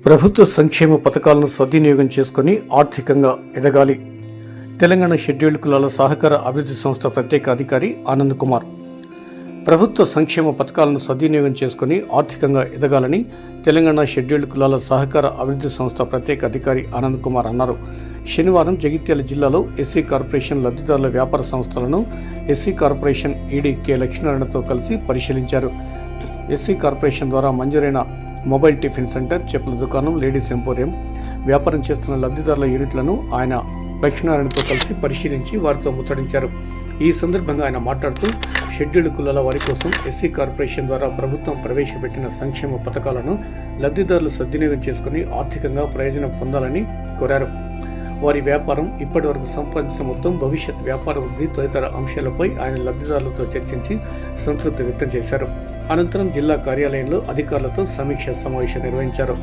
ప్రభుత్వ సంక్షేమ పథకాలను సద్వినియోగం చేసుకుని ఆర్థికంగా ఎదగాలి. తెలంగాణ షెడ్యూల్డ్ కులాల సహకార అభివృద్ధి సంస్థ ప్రత్యేక అధికారి ఆనంద్ కుమార్ ప్రభుత్వ సంక్షేమ పథకాలను సద్వినియోగం చేసుకుని ఆర్థికంగా ఎదగాలని తెలంగాణ షెడ్యూల్డ్ కులాల సహకార అభివృద్ధి సంస్థ ప్రత్యేక అధికారి ఆనంద్ కుమార్ అన్నారు. శనివారం జగిత్యాల జిల్లాలో ఎస్సీ కార్పొరేషన్ లబ్ధిదారుల వ్యాపార సంస్థలను ఎస్సీ కార్పొరేషన్ ఈడీ కె లక్ష్మీనారాయణతో కలిసి పరిశీలించారు. ఎస్సీ కార్పొరేషన్ ద్వారా మంజూరైన మొబైల్ టిఫిన్ సెంటర్, చెప్పుల దుకాణం, లేడీస్ ఎంపోరియం వ్యాపారం చేస్తున్న లబ్ధిదారుల యూనిట్లను ఆయన లక్ష్మీనారాయణతో కలిసి పరిశీలించి వారితో ముచ్చటించారు. ఈ సందర్భంగా ఆయన మాట్లాడుతూ షెడ్యూల్డ్ కులాల వారి కోసం ఎస్సీ కార్పొరేషన్ ద్వారా ప్రభుత్వం ప్రవేశపెట్టిన సంక్షేమ పథకాలను లబ్ధిదారులు సద్వినియోగం చేసుకుని ఆర్థికంగా ప్రయోజనం పొందాలని కోరారు. వారి వ్యాపారం, ఇప్పటివరకు సంపాదించిన మొత్తం, భవిష్యత్ వ్యాపార వృద్ధి తదితర అంశాలపై ఆయన లబ్ధిదారులతో చర్చించి సంతృప్తి వ్యక్తం చేశారు. అనంతరం జిల్లా కార్యాలయంలో అధికారులతో సమీక్ష సమావేశం నిర్వహించారు.